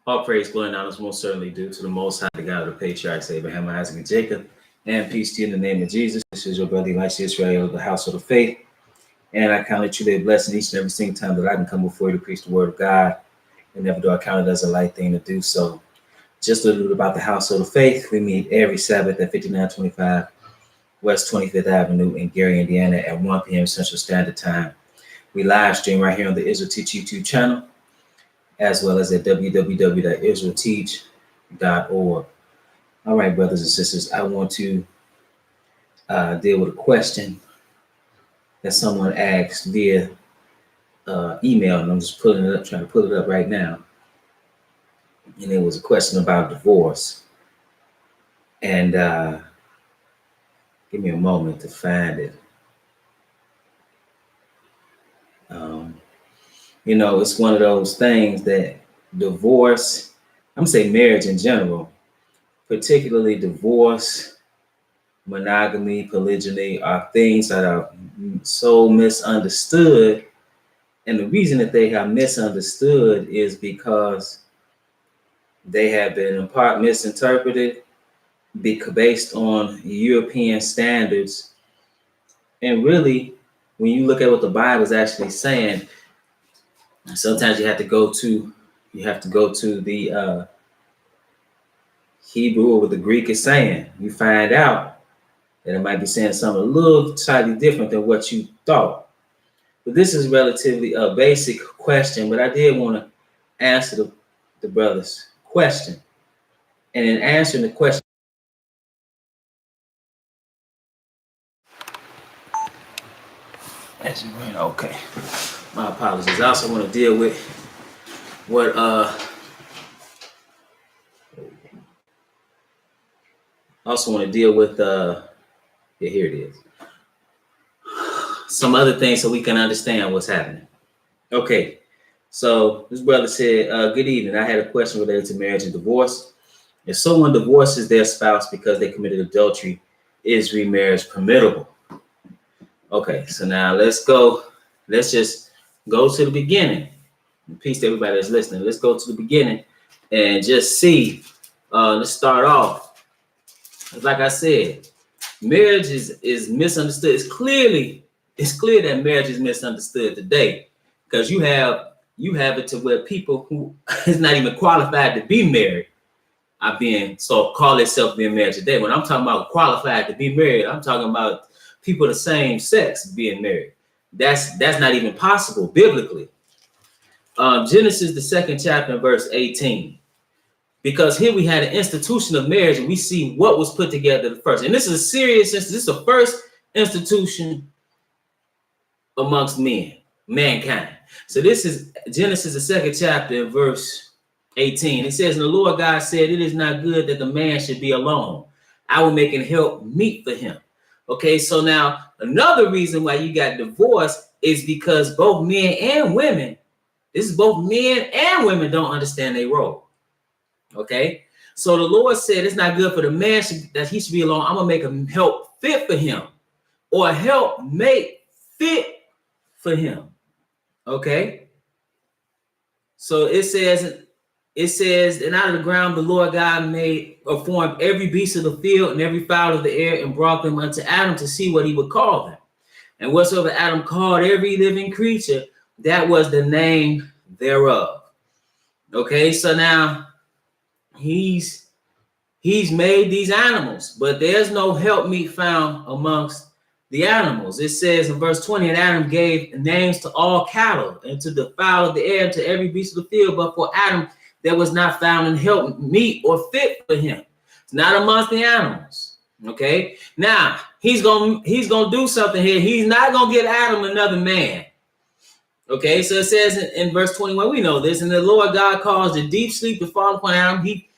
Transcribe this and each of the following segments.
All praise, glory, and honor is most certainly due to the Most High, the God of the patriarchs Abraham, Isaac, and Jacob. And peace to you in the name of Jesus. This is your brother Elisha Israel of the household of faith. And I count it truly a blessing each and every single time that I can come before you to preach the word of God. And never do I count it as a light thing to do so. Just a little bit about the household of faith. We meet every Sabbath at 5925 West 25th Avenue in Gary, Indiana at 1 p.m. Central Standard Time. We live stream right here on the Israel Teach YouTube channel, as well as at www.israelteach.org. All right, brothers and sisters, I want to deal with a question that someone asked via email, and I'm just pulling it up, trying to pull it up right now. And it was a question about divorce. And give me a moment to find it. It's one of those things that divorce, I'm saying marriage in general, particularly divorce, monogamy, polygyny, are things that are so misunderstood. And the reason that they are misunderstood is because they have been in part misinterpreted based on European standards. And really, when you look at what the Bible is actually saying, sometimes you have to go to the Hebrew or what the Greek is saying. You find out that it might be saying something a little slightly different than what you thought. But this is relatively a basic question, but I did want to answer the brother's question. And in answering the question, okay, my apologies. I also want to deal with what here it is. Some other things so we can understand what's happening. Okay, so this brother said, good evening. I had a question related to marriage and divorce. If someone divorces their spouse because they committed adultery, is remarriage permissible? Okay, so now let's just go to the beginning. Peace to everybody that's listening. Let's go to the beginning and just see. Let's start off. Like I said, marriage is misunderstood. It's clear that marriage is misunderstood today, because you have it to where people who is not even qualified to be married are call themselves being married today. When I'm talking about qualified to be married, I'm talking about people of the same sex being married. That's not even possible biblically. Genesis, the 2nd chapter, verse 18. Because here we had an institution of marriage, and we see what was put together the first. And this is a serious institution. This is the first institution amongst mankind. So this is Genesis, the 2nd chapter, verse 18. It says, and the Lord God said, it is not good that the man should be alone. I will make an help meet for him. Okay, so now another reason why you got divorced is because both men and women don't understand their role. Okay, so the Lord said it's not good for the man that he should be alone. I'm gonna make a help fit for him, or help make fit for him. Okay, so it says, and out of the ground the Lord God formed every beast of the field and every fowl of the air, and brought them unto Adam to see what he would call them. And whatsoever Adam called every living creature, that was the name thereof. Okay, so now he's made these animals, but there's no helpmeet found amongst the animals. It says in verse 20, and Adam gave names to all cattle, and to the fowl of the air, and to every beast of the field, but for Adam there was not found an helpmeet or fit for him. It's not amongst the animals. Okay, now he's gonna do something here. He's not gonna get Adam another man. Okay, so it says in verse 21, we know this, and the Lord God caused a deep sleep to fall upon Adam. He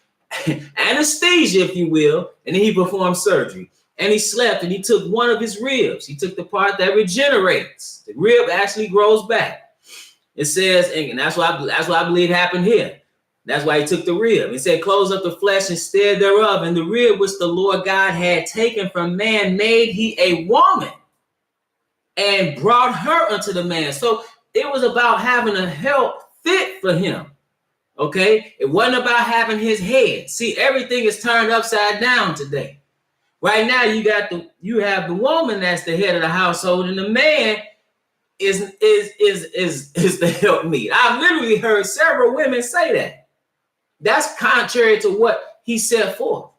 anesthesia, if you will, and then he performed surgery. And he slept, and he took one of his ribs. He took the part that regenerates. The rib actually grows back. It says, and that's what I believe happened here. That's why he took the rib. It said, close up the flesh instead thereof, and the rib which the Lord God had taken from man made he a woman, and brought her unto the man. So it was about having a help fit for him. Okay, it wasn't about having his head. See, everything is turned upside down today. Right now, you have the woman that's the head of the household, and the man is the helpmeet. I've literally heard several women say that. That's contrary to what he set forth.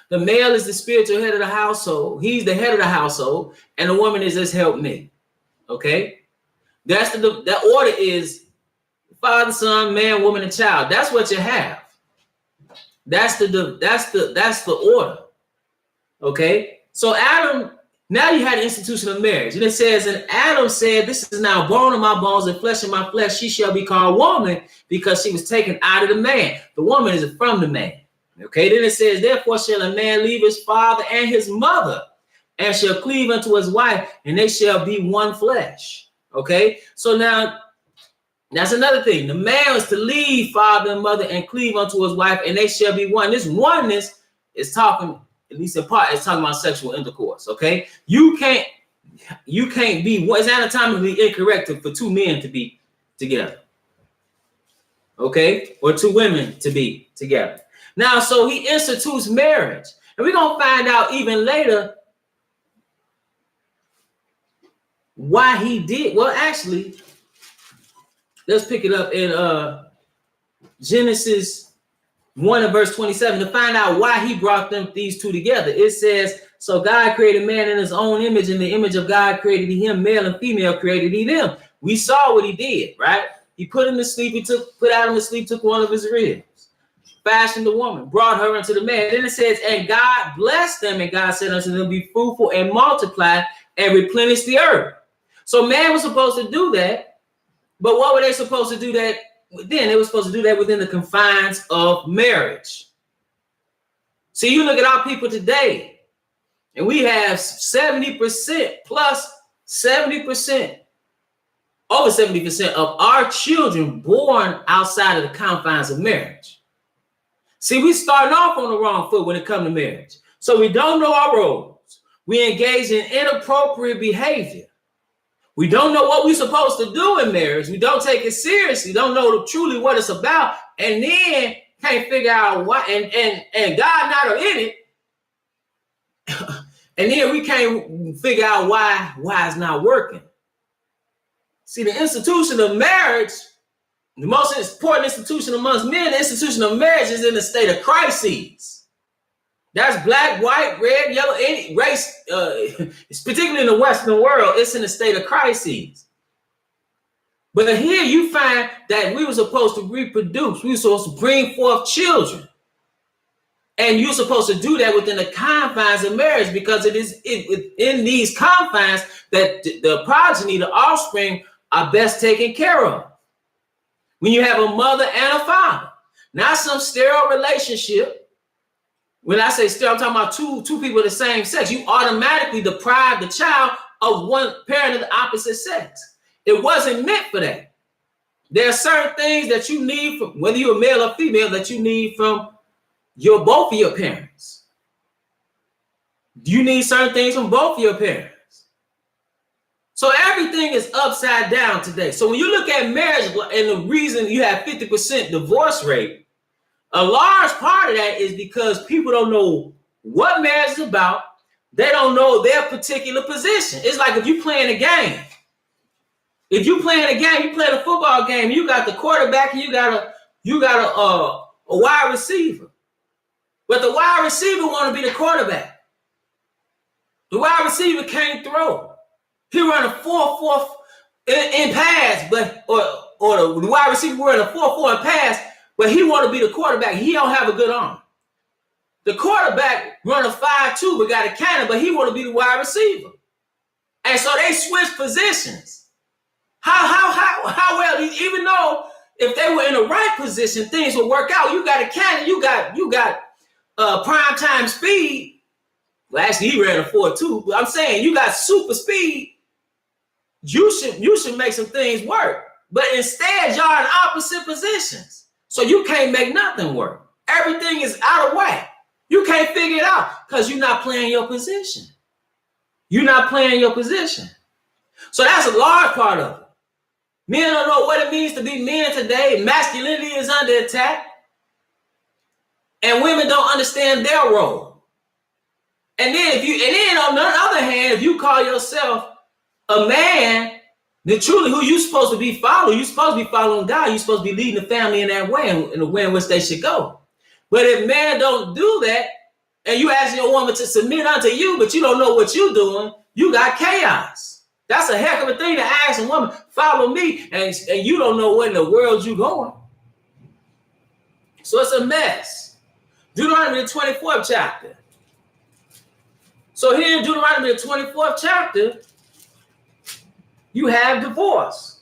The male is the spiritual head of the household. He's the head of the household, and the woman is his helpmate. Okay, that order is father, son, man, woman, and child. That's what you have. That's the order. Okay, so Adam. Now you had the institution of marriage, and it says, and Adam said, "This is now bone of my bones and flesh of my flesh. She shall be called woman because she was taken out of the man. The woman is from the man." Okay, then it says, "Therefore shall a man leave his father and his mother, and shall cleave unto his wife, and they shall be one flesh." Okay, so now that's another thing. The man is to leave father and mother and cleave unto his wife, and they shall be one. This oneness is talking, at least in part, it's talking about sexual intercourse. Okay, you can't be. It's anatomically incorrect for two men to be together. Okay, or two women to be together. Now, so he institutes marriage, and we're gonna find out even later why he did. Well, actually, let's pick it up in Genesis 1 and verse 27 to find out why he brought these two together. It says, "So God created man in his own image, in the image of God created he him, male and female created he them." We saw what he did, right? He put him to sleep. He put Adam to sleep, took one of his ribs, fashioned the woman, brought her unto the man. Then it says, "And God blessed them, and God said unto them, be fruitful and multiply and replenish the earth." So man was supposed to do that, but what were they supposed to do that then? They were supposed to do that within the confines of marriage. See, you look at our people today, and we have 70% plus 70%, over 70% of our children born outside of the confines of marriage. See, we starting off on the wrong foot when it comes to marriage. So we don't know our roles. We engage in inappropriate behavior. We don't know what we're supposed to do in marriage. We don't take it seriously. Don't know truly what it's about, and then can't figure out why. And God not in it, and then we can't figure out why it's not working. See, the institution of marriage, the most important institution amongst men, the institution of marriage, is in a state of crises. That's black, white, red, yellow, any race, particularly in the Western world, it's in a state of crises. But here you find that we were supposed to reproduce. We were supposed to bring forth children. And you're supposed to do that within the confines of marriage, because it is in these confines that the progeny, the offspring, are best taken care of. When you have a mother and a father, not some sterile relationship. When I say sterile, I'm talking about two people of the same sex. You automatically deprive the child of one parent of the opposite sex. It wasn't meant for that. There are certain things that you need from, whether you're male or female, that you need from both of your parents. You need certain things from both of your parents. So everything is upside down today. So when you look at marriage, and the reason you have 50% divorce rate, a large part of that is because people don't know what marriage is about. They don't know their particular position. It's like if you playing a game. If you playing a game, you playing a football game, you got the quarterback and you got a wide receiver. But the wide receiver want to be the quarterback. The wide receiver can't throw. He run a 4-4 in pass, but or the wide receiver run a 4-4 in pass, but he want to be the quarterback. He don't have a good arm. The quarterback run a 5-2, but got a cannon, but he want to be the wide receiver. And so they switch positions. How well, even though if they were in the right position, things would work out. You got a cannon, you got prime time speed. Well, actually, he ran a 4-2, but I'm saying you got super speed. You should make some things work. But instead, y'all in opposite positions. So you can't make nothing work. Everything is out of whack. You can't figure it out because you're not playing your position. You're not playing your position. So that's a large part of it. Men don't know what it means to be men today. Masculinity is under attack. And women don't understand their role. And then on the other hand, if you call yourself a man, then truly who you supposed to be following, you're supposed to be following God. You're supposed to be leading the family in that way, in the way in which they should go. But if men don't do that, and you ask your woman to submit unto you, but you don't know what you're doing, you got chaos. That's a heck of a thing to ask a woman, follow me, and you don't know where in the world you're going. So it's a mess. Deuteronomy, the 24th chapter. So here in Deuteronomy, the 24th chapter, you have divorce.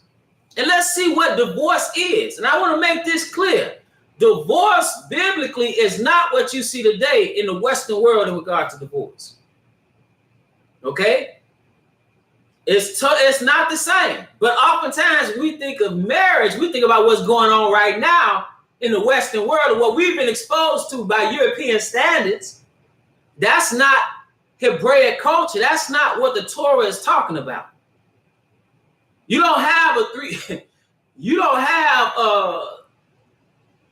And let's see what divorce is. And I want to make this clear. Divorce biblically is not what you see today in the Western world in regard to divorce. Okay? It's not the same. But oftentimes we think of marriage, we think about what's going on right now in the Western world and what we've been exposed to by European standards. That's not Hebraic culture. That's not what the Torah is talking about. You don't have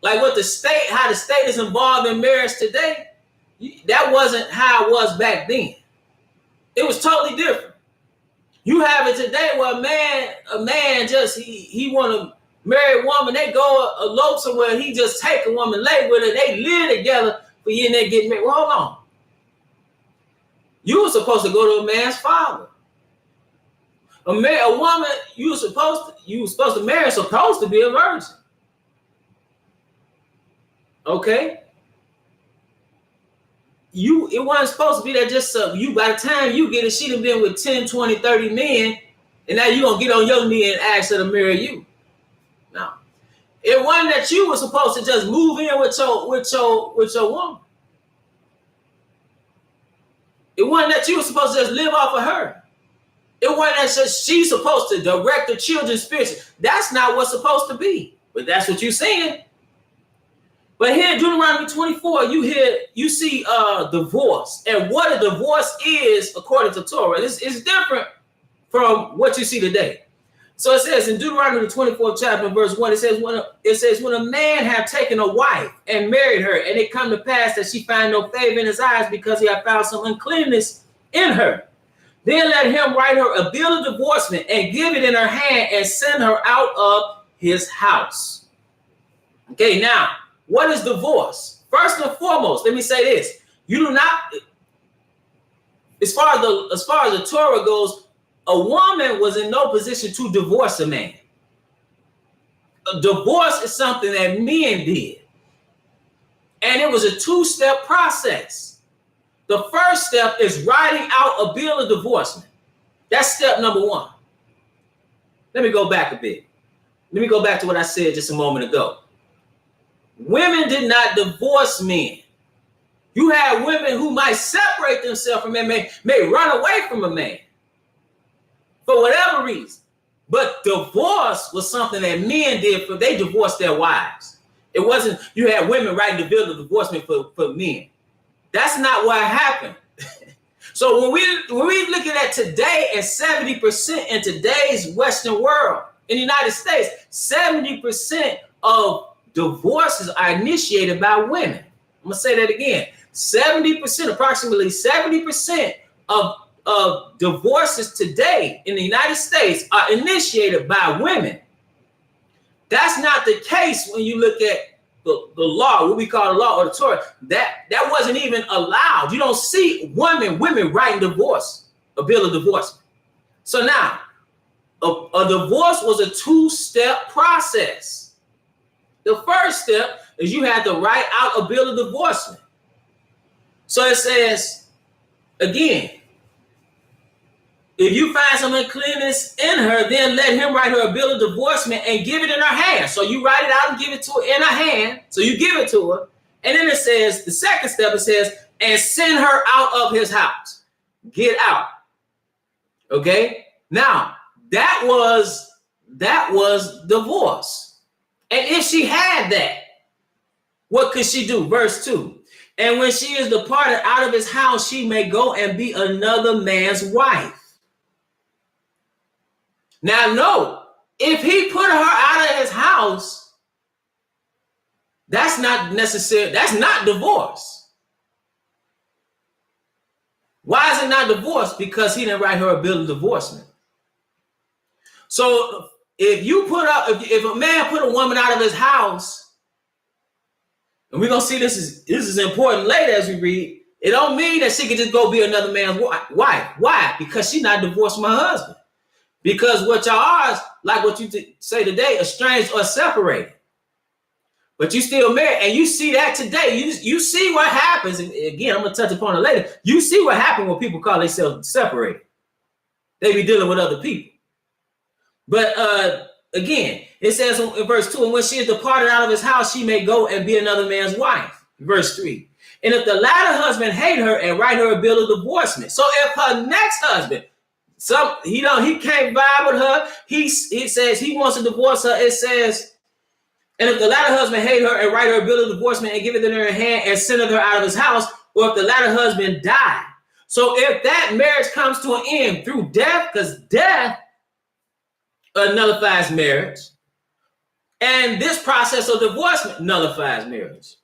like what how the state is involved in marriage today. That wasn't how it was back then. It was totally different. You have it today where a man just, he want to marry a woman, they go elope somewhere, he just take a woman, lay with her, they live together for years and they get married. Well, hold on. You were supposed to go to a man's father. A woman you were supposed to marry supposed to be a virgin. Okay? It wasn't supposed to be that just you, by the time you get it, she done been with 10, 20, 30 men, and now you gonna get on your knee and ask her to marry you. No. It wasn't that you were supposed to just move in with your woman. It wasn't that you were supposed to just live off of her. It wasn't that just she's supposed to direct the children spiritually. That's not what's supposed to be. But that's what you're saying. But here in Deuteronomy 24, you see divorce. And what a divorce is according to Torah. It's different from what you see today. So it says in Deuteronomy the 24th chapter, verse 1, it says, when a man have taken a wife and married her, and it come to pass that she find no favor in his eyes because he have found some uncleanness in her, then let him write her a bill of divorcement and give it in her hand and send her out of his house. Okay, now, what is divorce? First and foremost, let me say this. You do not, as far as the Torah goes, a woman was in no position to divorce a man. A divorce is something that men did. And it was a two-step process. The first step is writing out a bill of divorcement. That's step number one. Let me go back a bit. Let me go back to what I said just a moment ago. Women did not divorce men. You have women who might separate themselves from men, may run away from a man for whatever reason. But divorce was something that men did. They divorced their wives. It wasn't, you had women writing the bill of divorcement for men. That's not what happened. So when we looking at today, and 70% in today's Western world, in the United States, 70% of divorces are initiated by women. I'm going to say that again. 70%, approximately 70% of divorces today in the United States are initiated by women. That's not the case when you look at the law, what we call the law or the Torah. That wasn't even allowed. You don't see women writing divorce, a bill of divorcement. So now, a divorce was a two-step process. The first step is you had to write out a bill of divorcement. So it says, again, if you find some uncleanness in her, then let him write her a bill of divorcement and give it in her hand. So you write it out and give it to her in her hand. So you give it to her. And then it says, the second step, it says, and send her out of his house. Get out. Okay? Now, that was divorce. And if she had that, what could she do? Verse 2. And when she is departed out of his house, she may go and be another man's wife. Now, no, if he put her out of his house, that's not necessary. That's not divorce. Why is it not divorce? Because he didn't write her a bill of divorcement. So if if a man put a woman out of his house, and we're gonna see this is important later as we read, it don't mean that she could just go be another man's wife. Why? Because she's not divorced from her husband. Because what y'all are is, like what you say today, estranged or separated. But you still married, and you see that today. You see what happens. And again, I'm gonna touch upon it later. You see what happens when people call themselves separated. They be dealing with other people. But again, it says in verse 2, and when she is departed out of his house, she may go and be another man's wife. Verse 3. And if the latter husband hate her and write her a bill of divorcement. So if her next husband, he can't vibe with her, he says he wants to divorce her, it says, and if the latter husband hate her and write her a bill of divorcement and give it in her hand and send her out of his house, or if the latter husband die. So if that marriage comes to an end through death, because death nullifies marriage, and this process of divorcement nullifies marriage.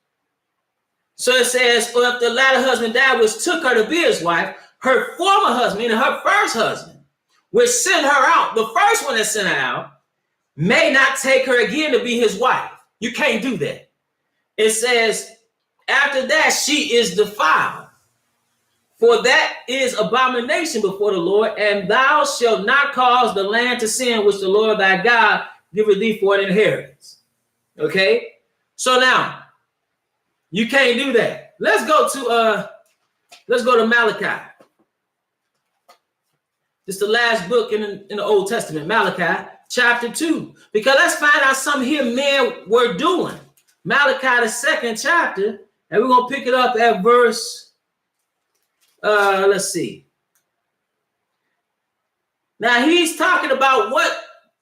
So it says, or if the latter husband died, which took her to be his wife, her former husband, meaning her first husband, which sent her out, the first one that sent her out, may not take her again to be his wife. You can't do that. It says, after that, she is defiled. For that is abomination before the Lord, and thou shalt not cause the land to sin, which the Lord thy God giveth thee for an inheritance. Okay? So now, you can't do that. Let's go to Malachi. This is the last book in the Old Testament, Malachi chapter 2. Because let's find out something here men were doing. Malachi, the second chapter, and we're going to pick it up at verse, let's see. Now he's talking about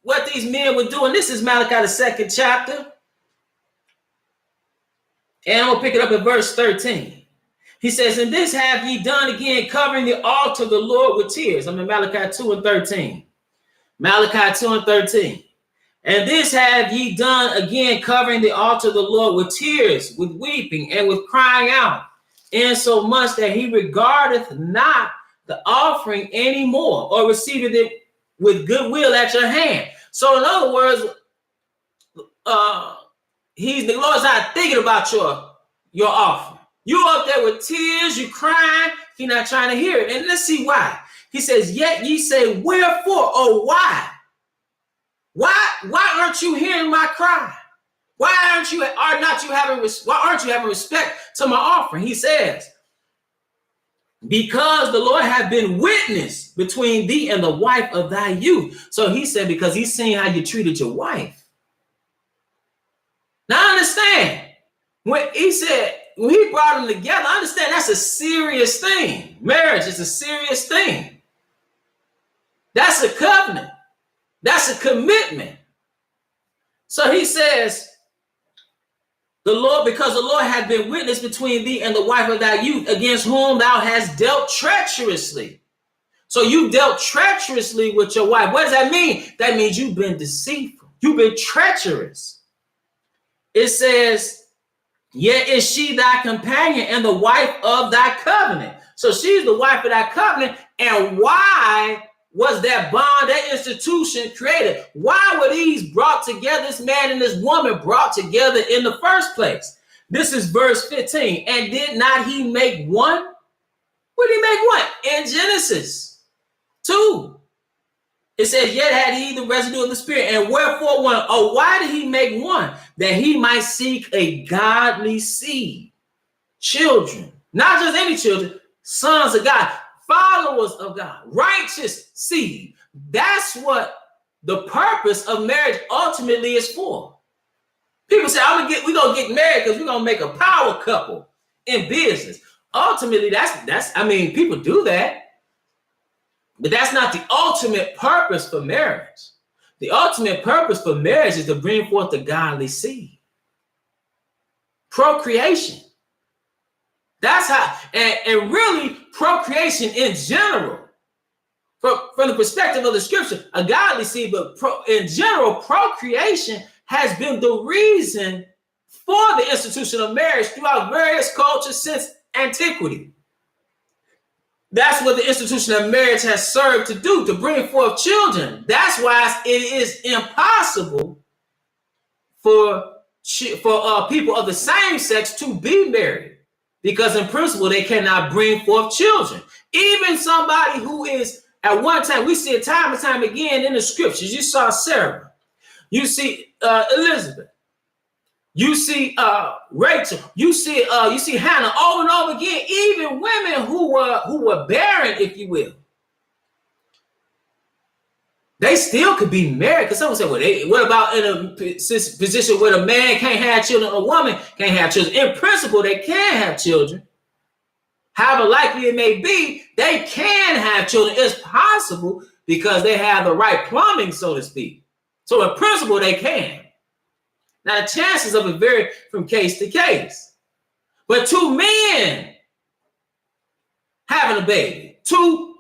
what these men were doing. This is Malachi, the second chapter. And I'm going to pick it up at verse 13. He says, and this have ye done again, covering the altar of the Lord with tears. I'm in Malachi 2 and 13. Malachi 2 and 13. And this have ye done again, covering the altar of the Lord with tears, with weeping, and with crying out, insomuch that he regardeth not the offering anymore, or receiveth it with goodwill at your hand. So in other words, the Lord's not thinking about your offering. You up there with tears, you crying, he's not trying to hear it. And let's see why. He says, yet ye say, wherefore, or why? Why aren't you hearing my cry? Why aren't you having respect to my offering? He says, because the Lord hath been witness between thee and the wife of thy youth. So he said, because he's seen how you treated your wife. Now understand, when he brought them together, understand that's a serious thing. Marriage is a serious thing. That's a covenant. That's a commitment. So he says, because the Lord hath been witness between thee and the wife of thy youth, against whom thou hast dealt treacherously. So you dealt treacherously with your wife. What does that mean? That means you've been deceitful. You've been treacherous. It says, yet is she thy companion and the wife of thy covenant. So she's the wife of thy covenant. And why was that bond, that institution created? Why were these brought together, this man and this woman brought together in the first place? This is verse 15. And did not he make one? What did he make one? In Genesis 2. It says, yet had he the residue of the spirit. And wherefore one? Oh, why did he make one? That he might seek a godly seed. Children. Not just any children. Sons of God. Followers of God. Righteous seed. That's what the purpose of marriage ultimately is for. People say, we're going to get married because we're going to make a power couple in business. Ultimately, people do that. But that's not the ultimate purpose for marriage. The ultimate purpose for marriage is to bring forth the godly seed. Procreation. That's how, and really procreation in general. from the perspective of the scripture, a godly seed, but in general, procreation has been the reason for the institution of marriage throughout various cultures since antiquity. That's what the institution of marriage has served to do, to bring forth children. That's why it is impossible for people of the same sex to be married, because in principle, they cannot bring forth children. Even somebody who is, at one time, we see it time and time again in the scriptures. You saw Sarah. You see Elizabeth. You see Rachel. You see Hannah over and over again. Even women who were barren, if you will, they still could be married. Because someone said, well, what about in a position where a man can't have children, a woman can't have children? In principle, they can have children. However likely it may be, they can have children. It's possible because they have the right plumbing, so to speak. So in principle, they can. Now, the chances of it vary from case to case. But two men having a baby, two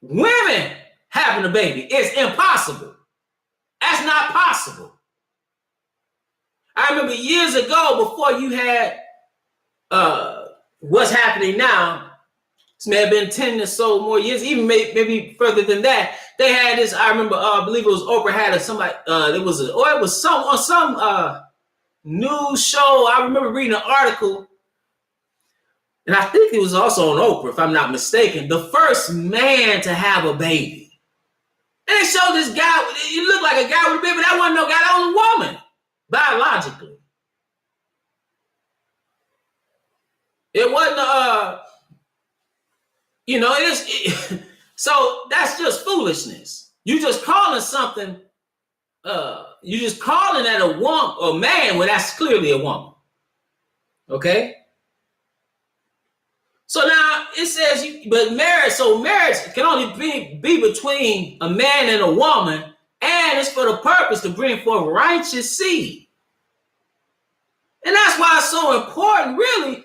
women having a baby, is impossible. That's not possible. I remember years ago, before you had what's happening now, this may have been 10 or so more years, even maybe further than that. They had this, I remember, I believe it was Oprah had somebody, it was some news show. I remember reading an article, and I think it was also on Oprah, if I'm not mistaken, the first man to have a baby. And they showed this guy, he looked like a guy with a baby, but that wasn't no guy, that was a woman, biologically. It wasn't, so that's just foolishness. You just calling something, you just calling that a woman or man, well, that's clearly a woman. Okay? So now it says, marriage can only be between a man and a woman, and it's for the purpose to bring forth righteous seed. And that's why it's so important, really,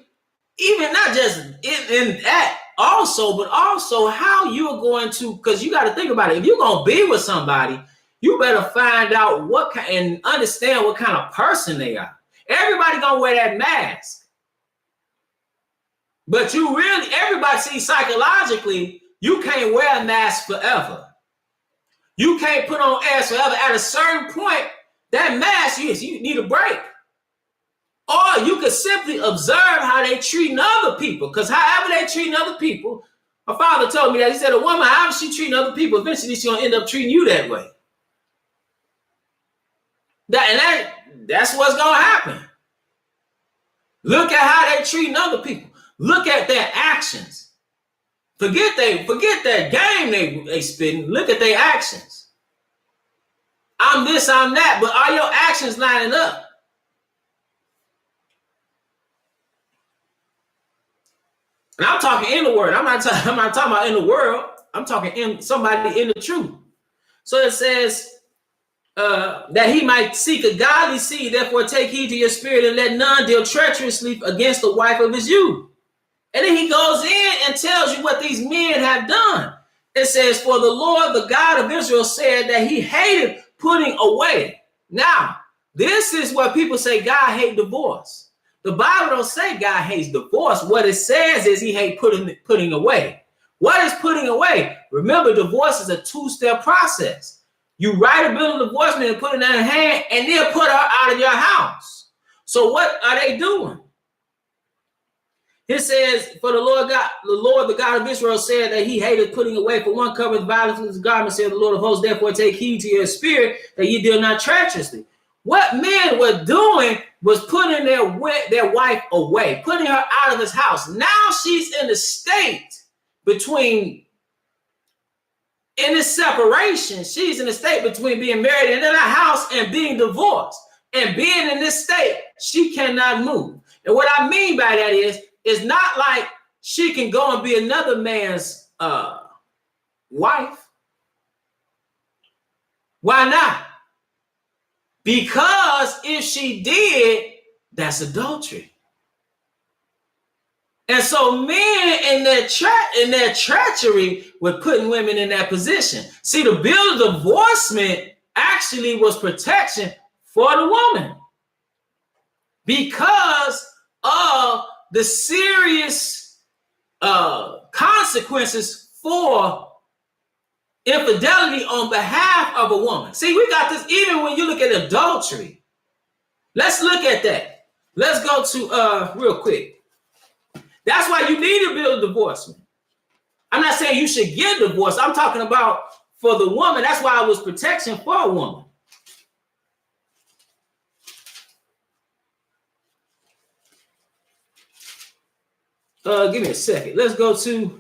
even not just in that also, but also how you're going to, because you got to think about it. If you're going to be with somebody, you better find out and understand what kind of person they are. Everybody going to wear that mask. But everybody sees psychologically, you can't wear a mask forever. You can't put on airs forever. At a certain point, that mask, you need a break. Or you could simply observe how they treating other people. Because however they treating other people, my father told me that. He said, a woman, however she treating other people, eventually she's going to end up treating you that way. That's what's going to happen. Look at how they treating other people. Look at their actions. Forget that game they spitting. Look at their actions. I'm this, I'm that, but are your actions lining up? And I'm talking in the word. I'm not talking about in the world. I'm talking in somebody in the truth. So it says that he might seek a godly seed. Therefore, take heed to your spirit and let none deal treacherously against the wife of his youth. And then he goes in and tells you what these men have done. It says, for the Lord, the God of Israel, said that he hated putting away. Now, this is what people say God hates divorce. The Bible don't say God hates divorce. What it says is he hates putting away. What is putting away? Remember, divorce is a two-step process. You write a bill of divorcement and put it in her hand, and then put her out of your house. So what are they doing? It says, for the Lord, the God of Israel, said that he hated putting away. For one covers violence with his garment, said the Lord of hosts. Therefore, take heed to your spirit that ye deal not treacherously. What men were doing was putting their wife away, putting her out of his house. Now she's in the state in this separation. She's in the state between being married and in a house and being divorced. And being in this state, she cannot move. And what I mean by that is, it's not like she can go and be another man's wife. Why not? Because if she did, that's adultery. And so men in their treachery were putting women in that position. See, the bill of divorcement actually was protection for the woman because of the serious consequences for infidelity on behalf of a woman. See, we got this even when you look at adultery. Let's look at that. Let's go to real quick. That's why you need a bill of divorcement. I'm not saying you should get divorced. I'm talking about for the woman. That's why it was protection for a woman. Give me a second. Let's go to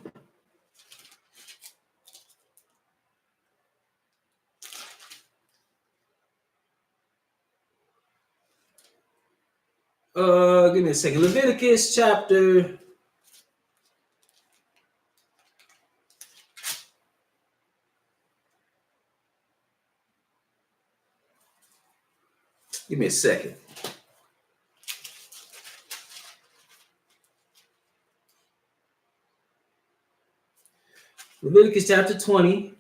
give me a second. Leviticus chapter Give me a second. Leviticus chapter 20.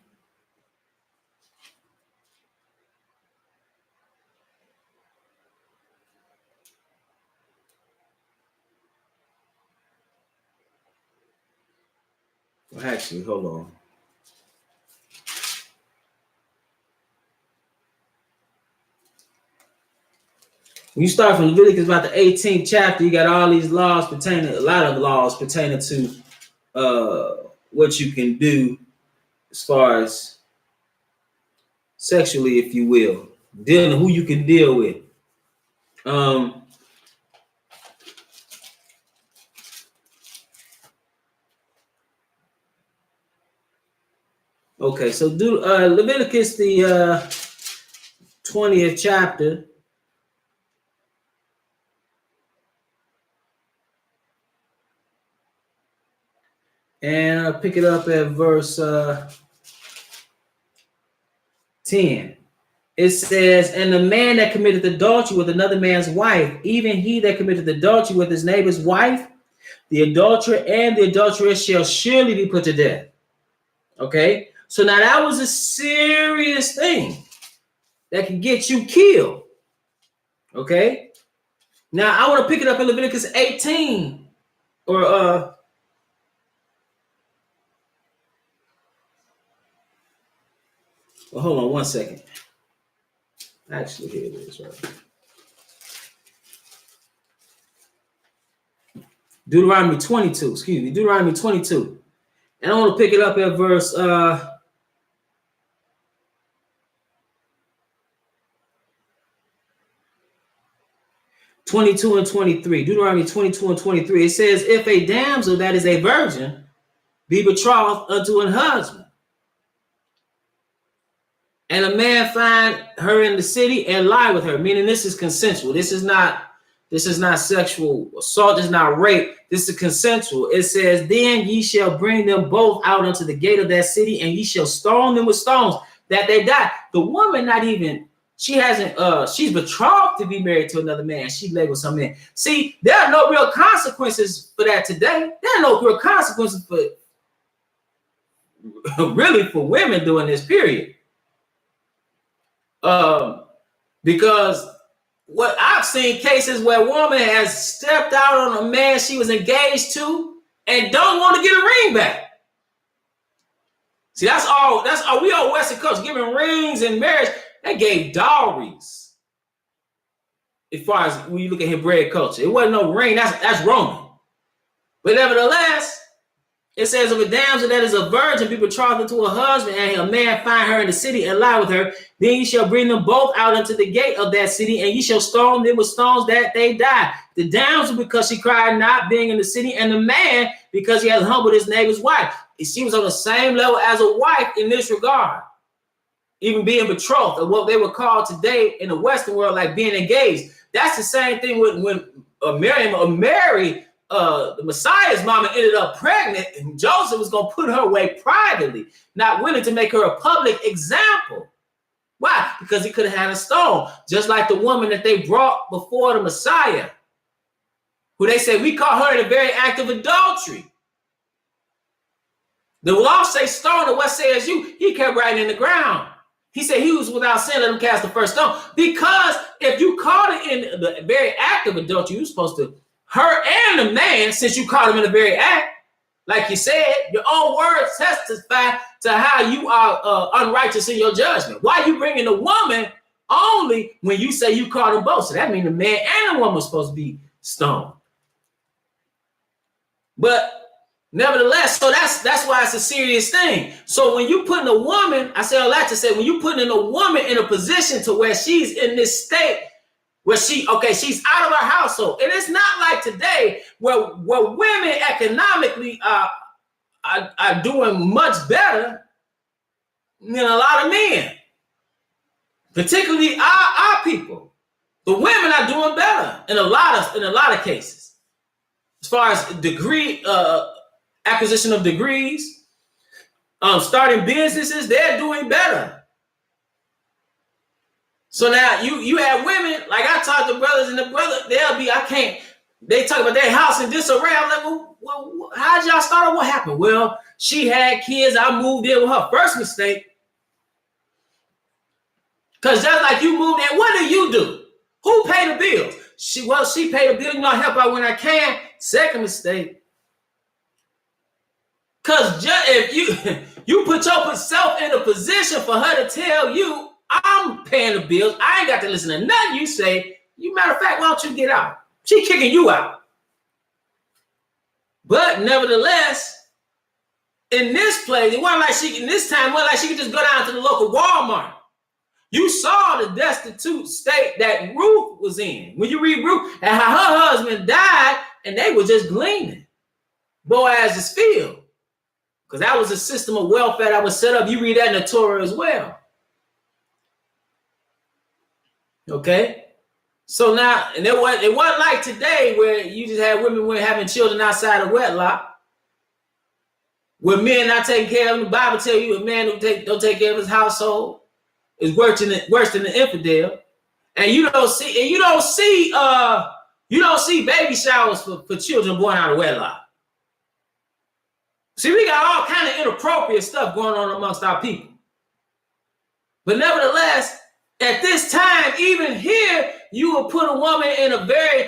Well, actually, hold on. When you start from Leviticus about the 18th chapter, you got all these laws pertaining, a lot of laws pertaining to what you can do as far as sexually, if you will, dealing who you can deal with. Okay, so do Leviticus the 20th chapter. And I'll pick it up at verse 10. It says, and the man that committed adultery with another man's wife, even he that committed adultery with his neighbor's wife, the adulterer and the adulteress shall surely be put to death. Okay? So now that was a serious thing that can get you killed. Okay? Now I want to pick it up in Leviticus 18 or well, hold on one second. Actually, here it is, right? Deuteronomy 22, excuse me, Deuteronomy 22. And I want to pick it up at verse 22 and 23. Deuteronomy 22 and 23. It says, if a damsel that is a virgin be betrothed unto an husband, and a man find her in the city and lie with her, meaning this is consensual. This is not sexual assault. This is not rape. This is consensual. It says, then ye shall bring them both out unto the gate of that city, and ye shall stone them with stones that they die. The woman not even, she's betrothed to be married to another man. She lay with some man. See, there are no real consequences for that today. There are no real consequences for really for women during this period. Because what I've seen cases where a woman has stepped out on a man she was engaged to and don't want to get a ring back. See, that's all we all Western culture giving rings in marriage. They gave dowries. As far as when you look at Hebraic culture, it wasn't no ring. That's Roman. But nevertheless, it says, if a damsel that is a virgin be betrothed unto a husband, and a man find her in the city and lie with her, then ye shall bring them both out unto the gate of that city, and ye shall stone them with stones that they die. The damsel because she cried not, being in the city, and the man because he has humbled his neighbor's wife. She was on the same level as a wife in this regard, even being betrothed, or what they would call today in the Western world like being engaged. That's the same thing when Mary. The Messiah's mama ended up pregnant, and Joseph was going to put her away privately, not willing to make her a public example. Why? Because he could have had a stone, just like the woman that they brought before the Messiah. who they say we caught her in a very act of adultery. The law say stone, and what says you? He kept right in the ground. He said he was without sin, let him cast the first stone. Because if you caught it in the very act of adultery, you're supposed to, her and the man, since you caught him in the very act, like you said, your own words testify to how you are unrighteous in your judgment. Why are you bringing the woman only when you say you caught them both? So that means the man and the woman are supposed to be stoned. But nevertheless, so that's why it's a serious thing. So when you putting a woman, I say all that to say, when you putting a woman in a position to where she's in this state where she's out of her household, and it's not like today where women economically are doing much better than a lot of men, particularly our people. The women are doing better in a lot of cases, as far as degree. Acquisition of degrees, starting businesses, they're doing better. So now you have women, like I talk to brothers, and the brother, they talk about their house in disarray. I'm like, well, how'd y'all start? What happened? Well, she had kids. I moved in with her. First mistake. Because just like you moved in, what do? Who paid the bills? She paid the bill. You know, I help out when I can. Second mistake. Because if you put yourself in a position for her to tell you, I'm paying the bills, I ain't got to listen to nothing you say. Matter of fact, why don't you get out? She kicking you out. But nevertheless, in this place, it wasn't like she could just go down to the local Walmart. You saw the destitute state that Ruth was in. When you read Ruth, and how her husband died, and they were just gleaning Boaz's field. Because that was a system of welfare that was set up. You read that in the Torah as well. Okay? So now, and it wasn't like today where you just had women having children outside of wedlock. Where men not taking care of them. The Bible tells you a man who don't take care of his household is worse than the infidel. And you don't see baby showers for children born out of wedlock. See, we got all kind of inappropriate stuff going on amongst our people. But nevertheless, at this time, even here, you will put a woman in a very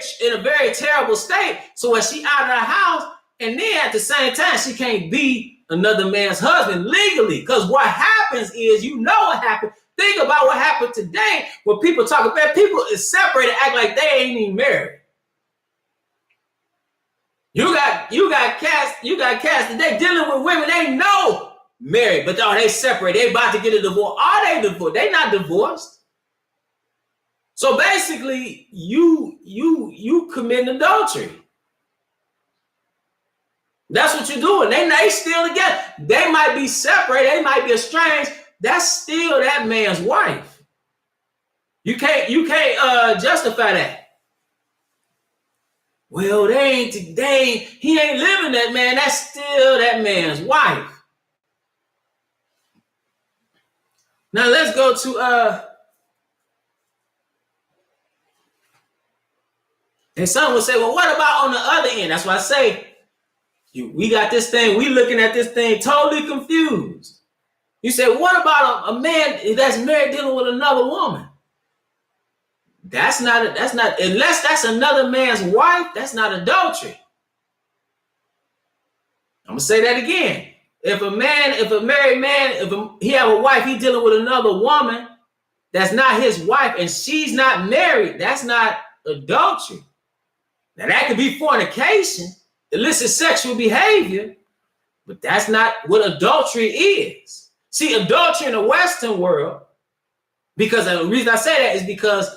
terrible state. So when she out of her house, and then at the same time, she can't be another man's husband legally. Because what happens is, what happened. Think about what happened today when people talk about people is separated, act like they ain't even married. You got cats today dealing with women they know married, but they separate. They about to get a divorce. Are they divorced? They not divorced. So basically, you commit adultery. That's what you're doing. They still together. They might be separated. They might be estranged. That's still that man's wife. You can't justify that. Well, he ain't living that man. That's still that man's wife. Now let's go to and some will say, well, what about on the other end? That's why I say we got this thing, we looking at this thing totally confused. You say, what about a man that's married dealing with another woman? That's not unless that's another man's wife, that's not adultery. I'm gonna say that again. If a married man, he have a wife, he dealing with another woman that's not his wife, and she's not married, that's not adultery. Now that could be fornication, illicit sexual behavior, but that's not what adultery is. See, adultery in the Western world, because the reason I say that is because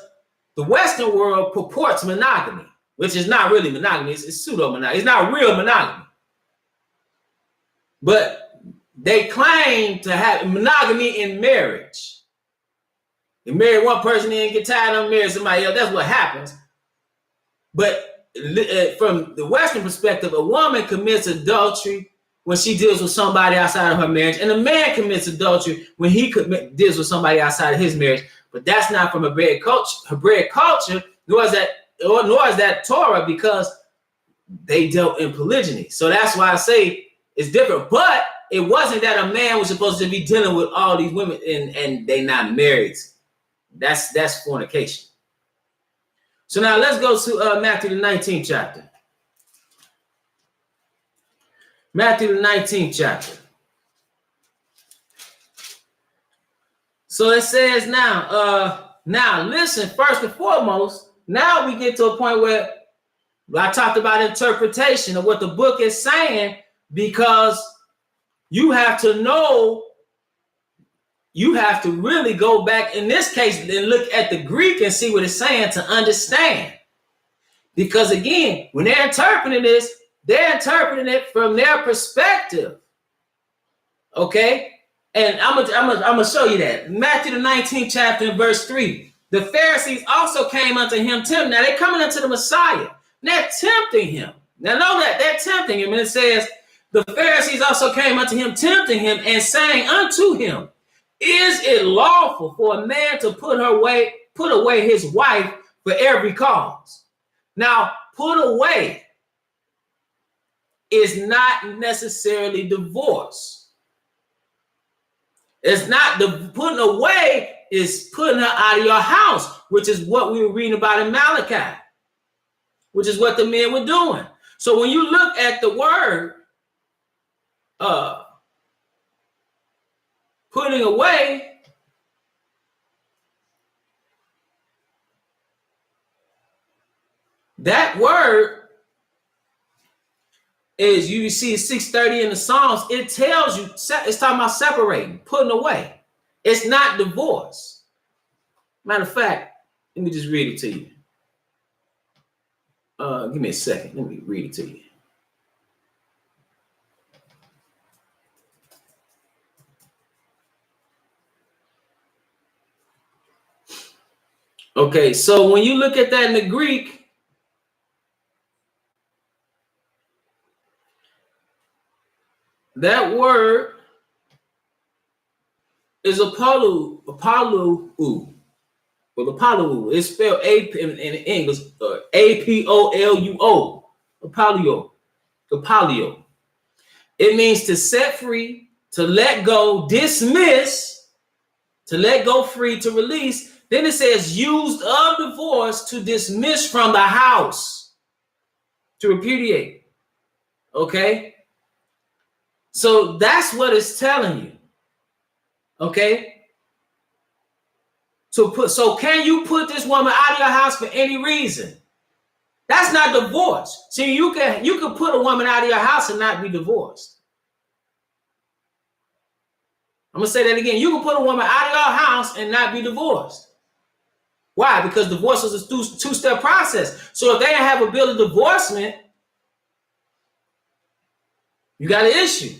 the Western world purports monogamy, which is not really monogamy. It's pseudo-monogamy. It's not real monogamy. But they claim to have monogamy in marriage. You marry one person and get tired of marrying somebody else. That's what happens. But from the Western perspective, a woman commits adultery when she deals with somebody outside of her marriage, and a man commits adultery when he deals with somebody outside of his marriage. But that's not from Hebraic culture, nor is that Torah, because they dealt in polygyny. So that's why I say it's different. But it wasn't that a man was supposed to be dealing with all these women and they not married. That's fornication. So now let's go to Matthew the 19th chapter. Matthew the 19th chapter. So it says now listen, first and foremost, now we get to a point where I talked about interpretation of what the book is saying, because you have to know, you have to really go back in this case and look at the Greek and see what it's saying to understand. Because again, when they're interpreting this, they're interpreting it from their perspective. Okay? And I'm gonna show you that. Matthew the 19th chapter and verse 3. The Pharisees also came unto him tempting. Now they're coming unto the Messiah. They're tempting him. Now know that they're tempting him. And it says, the Pharisees also came unto him, tempting him, and saying unto him, is it lawful for a man to put away his wife for every cause? Now, put away is not necessarily divorce. It's not the putting away is putting her out of your house, which is what we were reading about in Malachi, which is what the men were doing. So when you look at the word, putting away, that word is, you see 6:30 in the Psalms, it tells you, it's talking about separating, putting away. It's not divorce. Matter of fact, let me just read it to you. Give me a second. Let me read it to you. Okay, so when you look at that in the Greek, that word is apollo. Well, apollo is spelled in English, apoluo. Apollo. It means to set free, to let go, dismiss, to let go free, to release. Then it says used of divorce, to dismiss from the house, to repudiate. Okay? So that's what it's telling you. Okay? So can you put this woman out of your house for any reason? That's not divorce. See, you can put a woman out of your house and not be divorced. I'm gonna say that again. You can put a woman out of your house and not be divorced. Why? Because divorce is a two-step process. So if they have a bill of divorcement, you got an issue.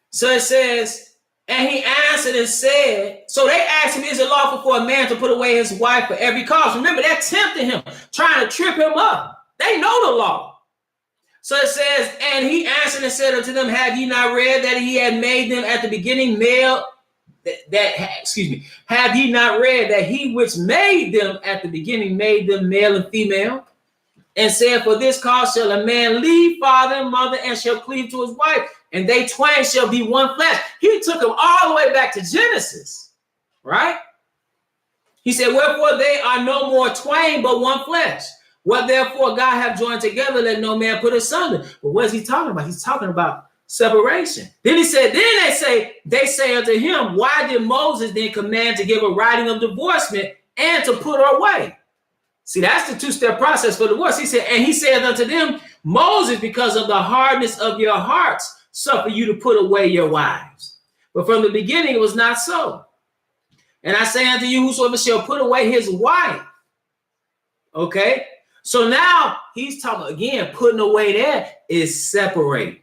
So it says, and he answered and said, so they asked him, is it lawful for a man to put away his wife for every cause? Remember, they're tempting him, trying to trip him up. They know the law. So it says, and he answered and said unto them, have ye not read that he had made them at the beginning male? Have ye not read that he which made them at the beginning made them male and female? And said, for this cause shall a man leave father and mother and shall cleave to his wife, and they twain shall be one flesh. He took them all the way back to Genesis, right? He said, wherefore they are no more twain, but one flesh. What therefore God hath joined together, let no man put asunder. But what is he talking about? He's talking about separation. Then he said, they say unto him, why did Moses then command to give a writing of divorcement and to put her away? See, that's the two-step process for divorce. He said unto them, Moses, because of the hardness of your hearts, suffer you to put away your wives. But from the beginning it was not so. And I say unto you, whosoever shall put away his wife. Okay? So now he's talking again, putting away there is separate.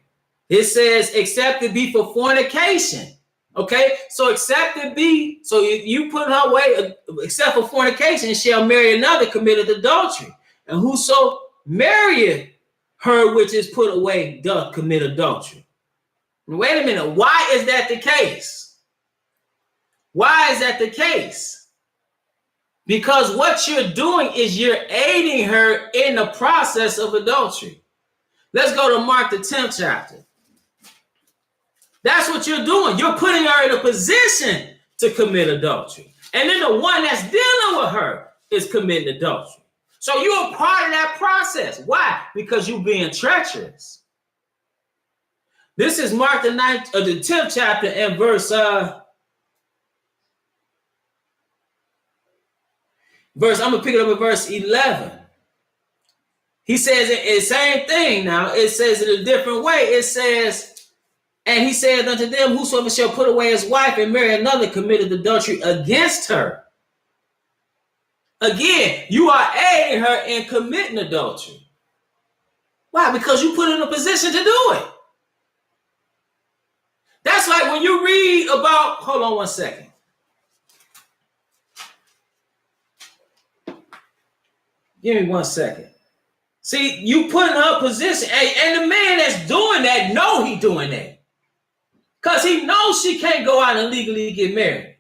It says, except it be for fornication. Okay, so except it be, so if you put her away, except for fornication, shall marry another, committed adultery. And whoso marrieth her which is put away doth commit adultery. Wait a minute, why is that the case? Why is that the case? Because what you're doing is you're aiding her in the process of adultery. Let's go to Mark the 10th chapter. That's what you're doing. You're putting her in a position to commit adultery. And then the one that's dealing with her is committing adultery. So you're a part of that process. Why? Because you're being treacherous. This is Mark the 10th chapter and verse I'm gonna pick it up at verse 11. He says the same thing now. It says it a different way. It says, and he said unto them, whosoever shall put away his wife and marry another committed adultery against her. Again, you are aiding her in committing adultery. Why? Because you put her in a position to do it. That's like when you read about, hold on one second. Give me 1 second. See, you put in her position, and the man that's doing that know he doing that. Because he knows she can't go out and legally get married.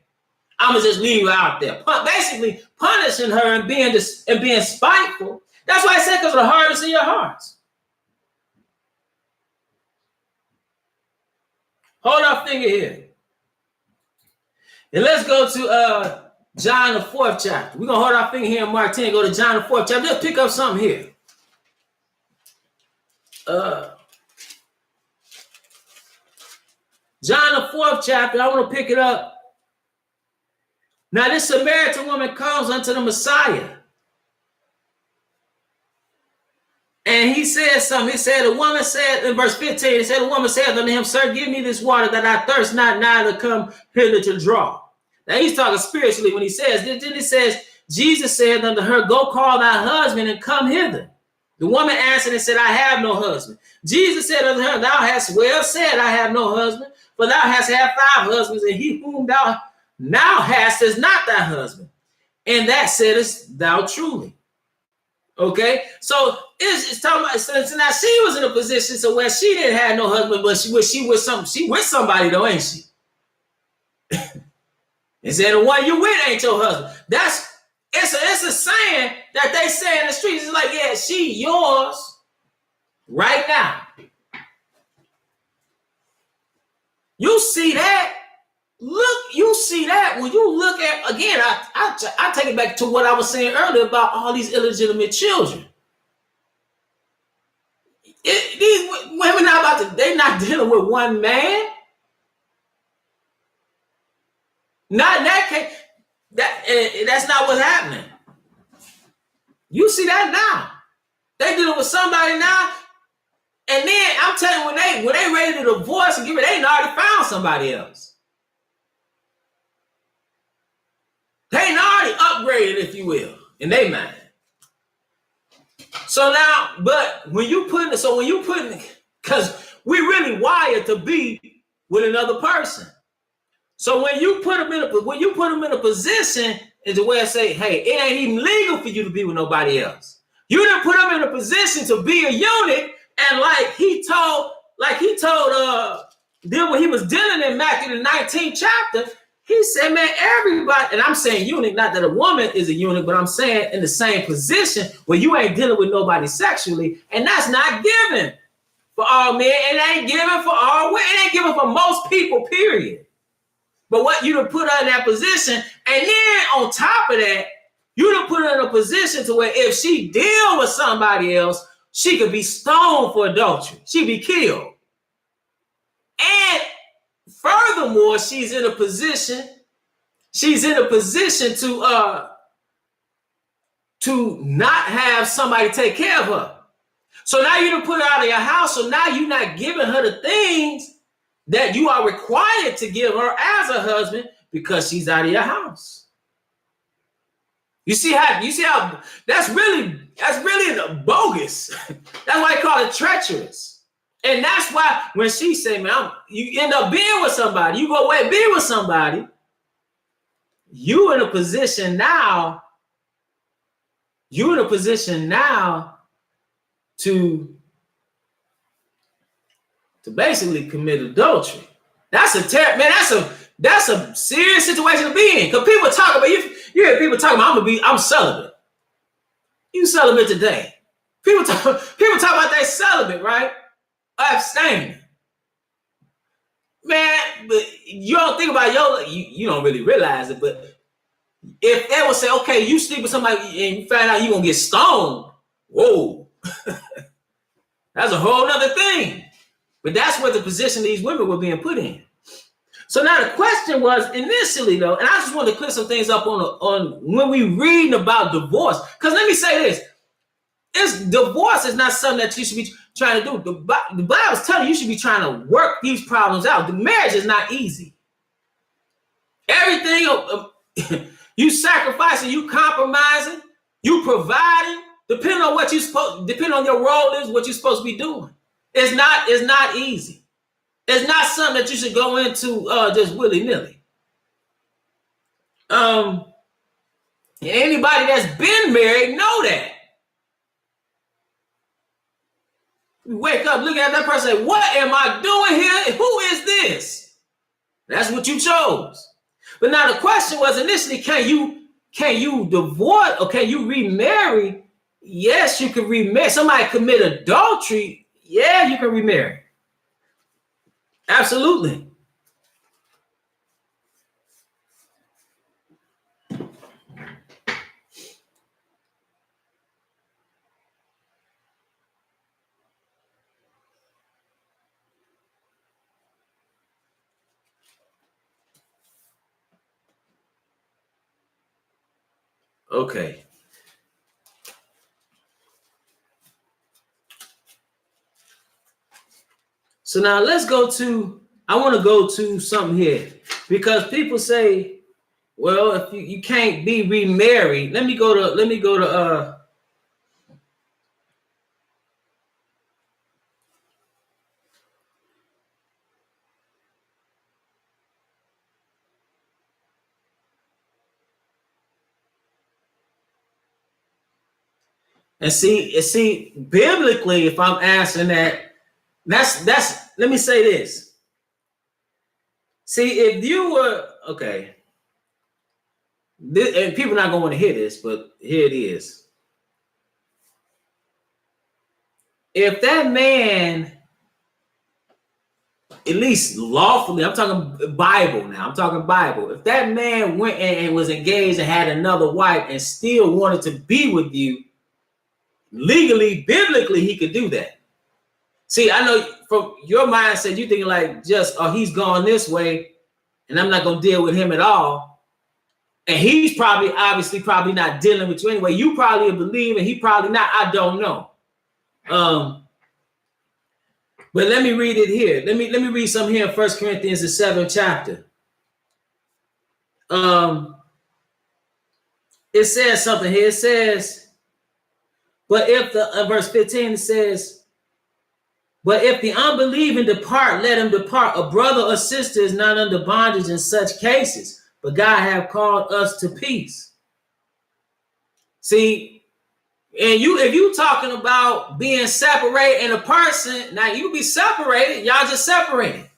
I'm going to just leave her out there. Basically punishing her and being spiteful. That's why I said because of the hardness in your hearts. Hold our finger here. And let's go to John the 4th chapter. We're going to hold our finger here in Mark 10, go to John the 4th chapter. Let's pick up something here. John the 4th chapter, I want to pick it up. Now this Samaritan woman comes unto the Messiah. And he said something. He said, the woman said, in verse 15, he said, the woman said unto him, sir, give me this water that I thirst not, neither come hither to draw. Now he's talking spiritually when he says, then he says, Jesus said unto her, go call thy husband and come hither. The woman answered and said, I have no husband. Jesus said unto her, thou hast well said, I have no husband, for thou hast had 5 husbands, and he whom thou now hast is not thy husband. And that saidest thou truly. Okay, so it's talking about, so now she was in a position so where she didn't have no husband, but she with somebody though, ain't she? And said the one you with ain't your husband. It's a saying that they say in the streets. It's like, yeah, she yours right now. You see that? You see that when you look at, again, I take it back to what I was saying earlier about all these illegitimate children. These women they're not dealing with one man. Not in that case. That's not what's happening. You see that now. They dealing with somebody now. And then I'm telling you, when they ready to divorce and give it, they already found somebody else. They ain't already upgraded, if you will, in their mind. So now, but when you put, because we really wired to be with another person. So when you put them in a position, is the way I say, hey, it ain't even legal for you to be with nobody else. You didn't put them in a position to be a unit, and like he told then when he was dealing in Matthew the 19th chapter, he said, man, everybody, and I'm saying eunuch, not that a woman is a eunuch, but I'm saying in the same position where you ain't dealing with nobody sexually, and that's not given for all men, it ain't given for all women, it ain't given for most people, period. But what you done put her in that position, and then on top of that, you done put her in a position to where if she deal with somebody else, she could be stoned for adultery. She'd be killed. And furthermore, she's in a position to not have somebody take care of her. So now you done put her out of your house, so now you're not giving her the things that you are required to give her as a husband because she's out of your house. You see how that's really bogus. That's why I call it treacherous. And that's why when she say, man, you end up being with somebody, you go away and be with somebody, you in a position now to basically commit adultery. That's a serious situation to be in. Because people talk about, you hear people talking about, I'm celibate. You celibate today. People talk about that celibate, right? Abstaining. Man, but you don't think about you don't really realize it, but if they would say, okay, you sleep with somebody and you find out you're gonna get stoned, whoa. That's a whole nother thing. But that's what the position these women were being put in. So now the question was initially though, and I just want to clear some things up on when we reading about divorce. Because let me say this, divorce is not something that you should be trying to do. The Bible's telling you should be trying to work these problems out. The marriage is not easy. Everything you sacrificing, you compromising, you providing, depending on your role is what you're supposed to be doing. It's not easy. It's not something that you should go into just willy-nilly. Anybody that's been married know that. You wake up, look at that person, and say, what am I doing here? Who is this? That's what you chose. But now the question was initially, can you divorce or can you remarry? Yes, you can remarry. Somebody commit adultery. Yeah, you can remarry. Absolutely. Okay. So now I want to go to something here because people say, well, if you can't be remarried, let me go to and see biblically, if I'm asking that's let me say this. See, if you were okay, and people are not going to want to hear this, but here it is. If that man, at least lawfully, I'm talking Bible now, if that man went and was engaged and had another wife and still wanted to be with you, legally, biblically, he could do that. See, I know from your mindset, you're thinking like he's gone this way and I'm not going to deal with him at all. And he's obviously not dealing with you anyway. You probably believe and he probably not. I don't know. But let me read it here. Let me read something here in 1 Corinthians, the 7th chapter. It says something here. It says, but if verse 15, it says, but if the unbelieving depart, let him depart. A brother or sister is not under bondage in such cases, but God have called us to peace. See, and if you talking about being separated in a person, now you be separated, y'all just separated.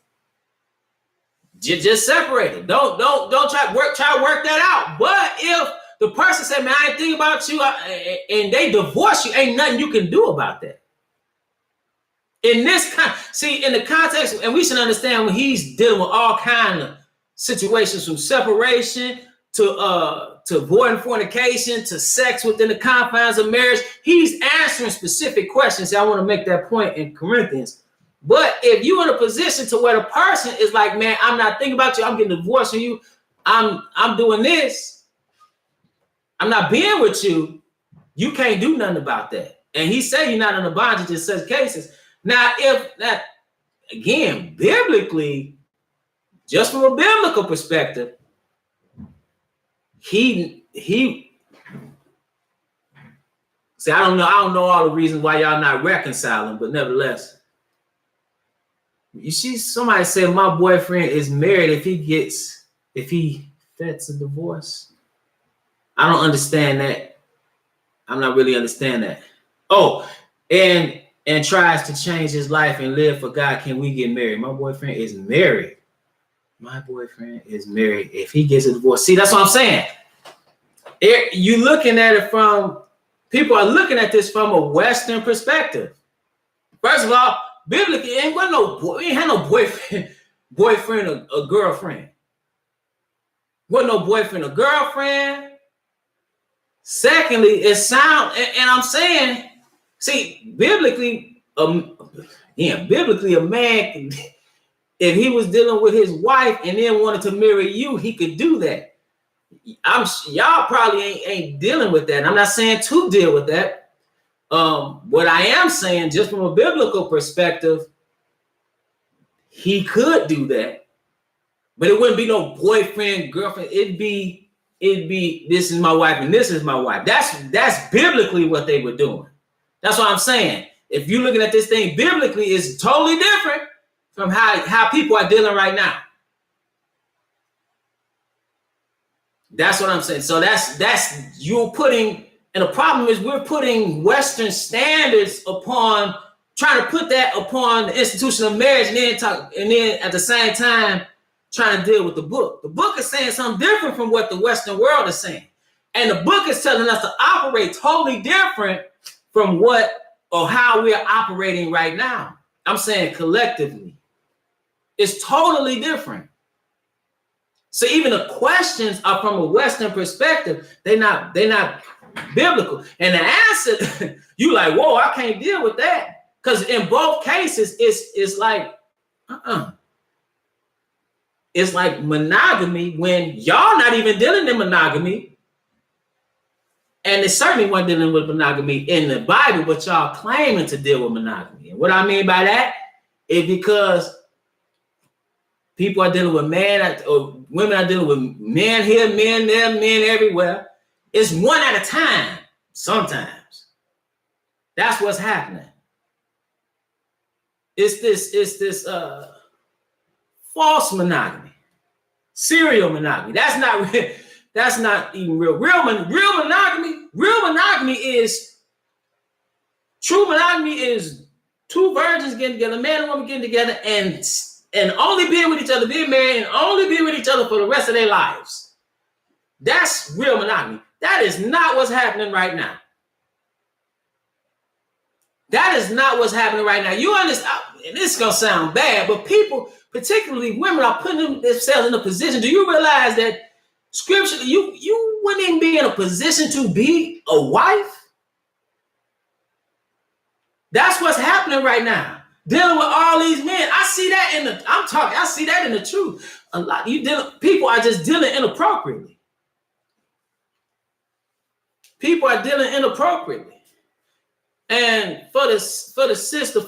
Just separated. Don't try to work that out. But if the person said, man, I ain't thinking about you, and they divorce you, ain't nothing you can do about that. In the context, and we should understand when he's dealing with all kinds of situations from separation to avoiding fornication to sex within the confines of marriage, he's answering specific questions. I want to make that point in Corinthians. But if you're in a position to where the person is like, man, I'm not thinking about you, I'm getting divorced from you, I'm doing this, I'm not being with you, you can't do nothing about that. And he said you're not in a bondage in such cases. Now, if that, again, biblically, just from a biblical perspective, he see, I don't know all the reasons why y'all not reconciling, but nevertheless, you see somebody say my boyfriend is married if he gets a divorce. I don't understand that. I'm not really understand that. Oh, and tries to change his life and live for God. Can we get married? My boyfriend is married. My boyfriend is married. If he gets a divorce, see, that's what I'm saying. You looking at it from People are looking at this from a Western perspective. First of all, biblically, we ain't had no boyfriend or girlfriend. Wasn't no boyfriend or girlfriend. Secondly, it sound, and I'm saying, see, biblically, biblically, a man, if he was dealing with his wife and then wanted to marry you, he could do that. Y'all probably ain't dealing with that. I'm not saying to deal with that. What I am saying, just from a biblical perspective, he could do that, but it wouldn't be no boyfriend, girlfriend. It'd be this is my wife and this is my wife. That's biblically what they were doing. That's what I'm saying. If you're looking at this thing biblically, it's totally different from how people are dealing right now. That's what I'm saying. So that's you're putting, and the problem is we're putting Western standards upon, trying to put that upon the institution of marriage, and then at the same time trying to deal with the book. The book is saying something different from what the Western world is saying. And the book is telling us to operate totally different from what or how we are operating right now. I'm saying collectively. It's totally different. So even the questions are from a Western perspective. They're not biblical. And the answer, you like, whoa, I can't deal with that. Because in both cases, it's like, It's like monogamy when y'all not even dealing in monogamy. And it certainly wasn't dealing with monogamy in the Bible, but y'all claiming to deal with monogamy. And what I mean by that is because people are dealing with or women are dealing with men here, men there, men everywhere. It's one at a time sometimes. That's what's happening. It's this false monogamy, serial monogamy. That's not even real. Real monogamy is true monogamy is two virgins getting together, man and woman getting together, and only being with each other, being married, and only being with each other for the rest of their lives. That's real monogamy. That is not what's happening right now. That is not what's happening right now. You understand? And this is gonna sound bad, but people, particularly women, are putting themselves in a position. Do you realize that scripturally, you wouldn't even be in a position to be a wife? That's what's happening right now. Dealing with all these men. I see that in the truth. A lot people are just dealing inappropriately. People are dealing inappropriately. And for the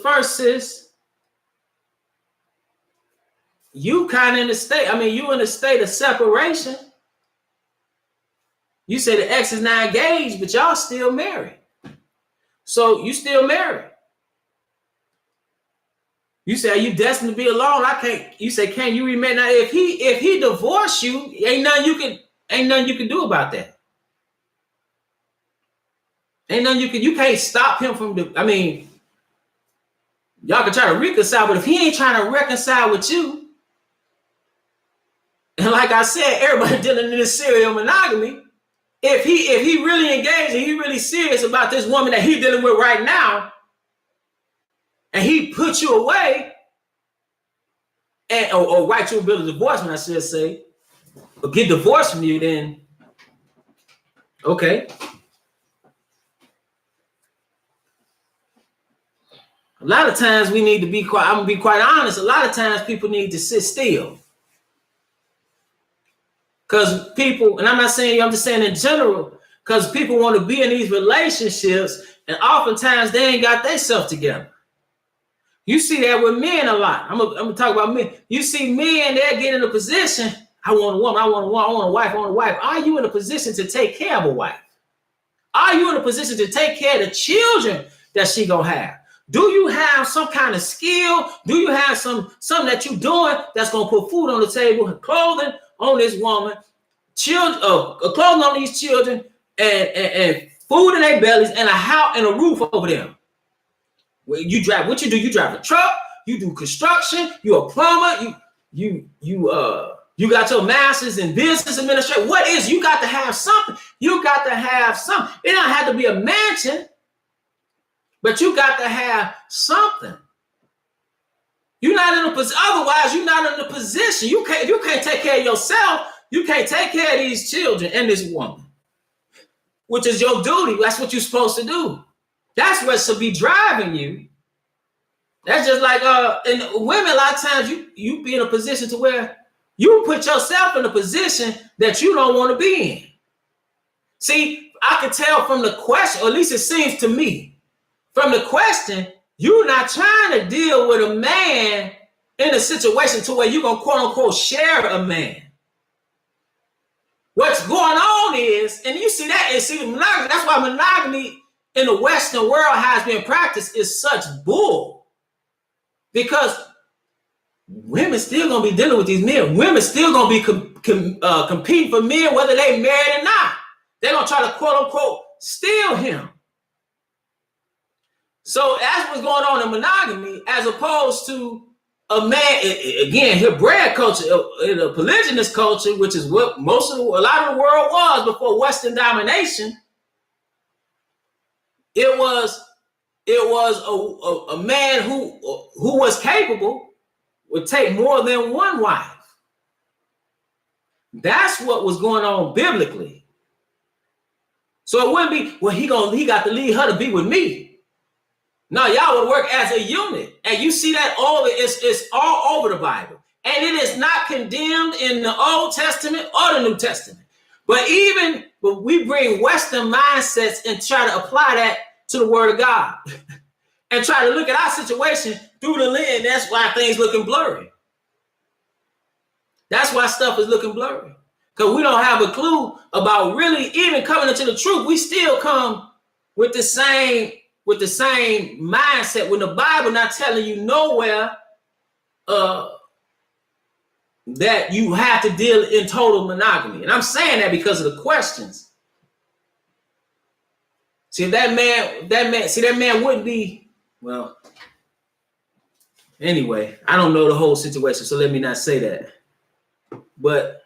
first sis, you kind of in a state, you in a state of separation. You say the ex is not engaged, but y'all still married. So you still married. You say, are you destined to be alone? You say, can you remain? Now, if he divorced you, ain't nothing you can do about that. Ain't nothing you can't stop him from y'all can try to reconcile, but if he ain't trying to reconcile with you, and like I said, everybody dealing in this serial monogamy, if he really engaged and he really serious about this woman that he's dealing with right now, and he put you away, or write you a bill of divorcement, I should say, or get divorced from you, then okay. A lot of times we need to be quiet. I'm gonna be quite honest. A lot of times people need to sit still. Because people, and I'm not saying you, I'm just saying in general, because people want to be in these relationships and oftentimes they ain't got themselves together. You see that with men a lot. I'm gonna talk about men. You see men, they're getting in a position, I want a woman, I want a wife. Are you in a position to take care of a wife? Are you in a position to take care of the children that she gonna have? Do you have some kind of skill? Do you have something that you're doing that's gonna put food on the table, clothing on this woman, children, clothing on these children, and food in their bellies, and a house and a roof over them? Well, you drive. What you do? You drive a truck. You do construction. You're a plumber. You You got your master's in business administration. What is? You got to have something. You got to have something. It don't have to be a mansion, but you got to have something. You're not in a position. Otherwise, you're not in a position. You can't take care of yourself. You can't take care of these children and this woman, which is your duty. That's what you're supposed to do. That's what should be driving you. That's just like and women, a lot of times you be in a position to where you put yourself in a position that you don't want to be in. See, I can tell from the question, or at least it seems to me, from the question, you're not trying to deal with a man in a situation to where you're going to quote unquote share a man. What's going on is, and you see that, and see monogamy, that's why monogamy in the Western world has been practiced is such bull. Because women still going to be dealing with these men. Women still going to be competing for men whether they married or not. They're going to try to quote unquote steal him. So that's what's going on in monogamy, as opposed to a man, again, Hebraic culture, in a polygynous culture, which is what a lot of the world was before Western domination. It was a man who was capable would take more than one wife. That's what was going on biblically. So it wouldn't be, well, he got to leave her to be with me. No, y'all would work as a unit. And you see that it's all over the Bible. And it is not condemned in the Old Testament or the New Testament. But we bring Western mindsets and try to apply that to the Word of God. And try to look at our situation through the lens. That's why things looking blurry. That's why stuff is looking blurry. Because we don't have a clue about really even coming into the truth. We still come with the same mindset when the Bible not telling you nowhere that you have to deal in total monogamy. And I'm saying that because of the questions. See, that man wouldn't be, well, anyway, I don't know the whole situation, so let me not say that. But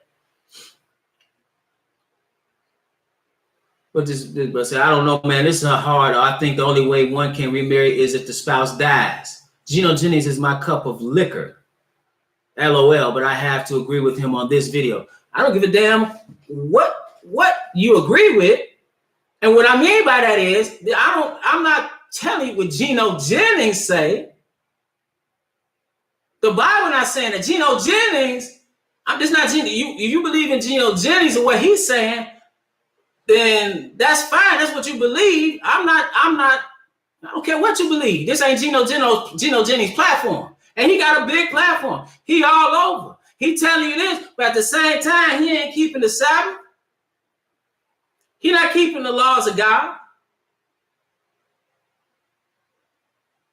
say, I don't know, man, this is hard. I think the only way one can remarry is if the spouse dies. Gino Jennings is my cup of liquor. LOL, but I have to agree with him on this video. I don't give a damn what you agree with. And what I mean by that is, I'm not telling you what Gino Jennings say. The Bible not saying that. Gino Jennings, I'm just not Gino. You believe in Gino Jennings and what he's saying, then that's fine. That's what you believe. I don't care what you believe. This ain't Gino Jennings' platform. And he got a big platform. He all over. He telling you this, but at the same time, he ain't keeping the Sabbath. He not keeping the laws of God.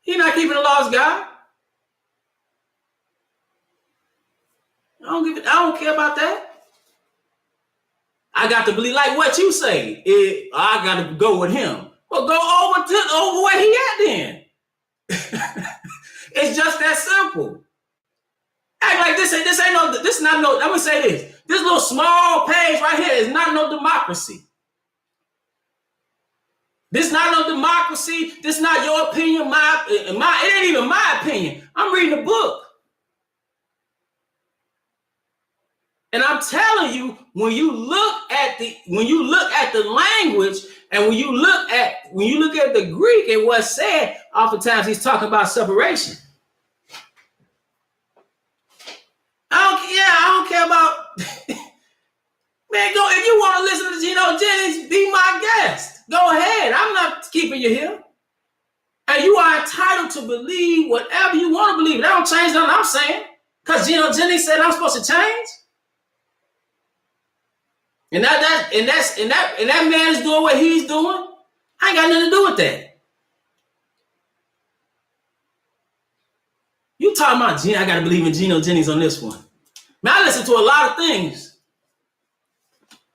He not keeping the laws of God. I don't care about that. I got to believe like what you say. I got to go with him. Well, go over where he at then. It's just that simple. Act like this is not no, I'm gonna say this. This little small page right here is not no democracy. This not no democracy. This not your opinion. It ain't even my opinion. I'm reading a book. And I'm telling you, when you look at the language, and when you look at the Greek and what's said, oftentimes he's talking about separation. I don't care about man. Go if you want to listen to Gino Jennings, be my guest. Go ahead. I'm not keeping you here. And you are entitled to believe whatever you want to believe. That don't change nothing I'm saying. Because Gino Jennings said I'm supposed to change. And that man is doing what he's doing. I ain't got nothing to do with that. You talking about I got to believe in Gino Jennings on this one. Man, I listen to a lot of things.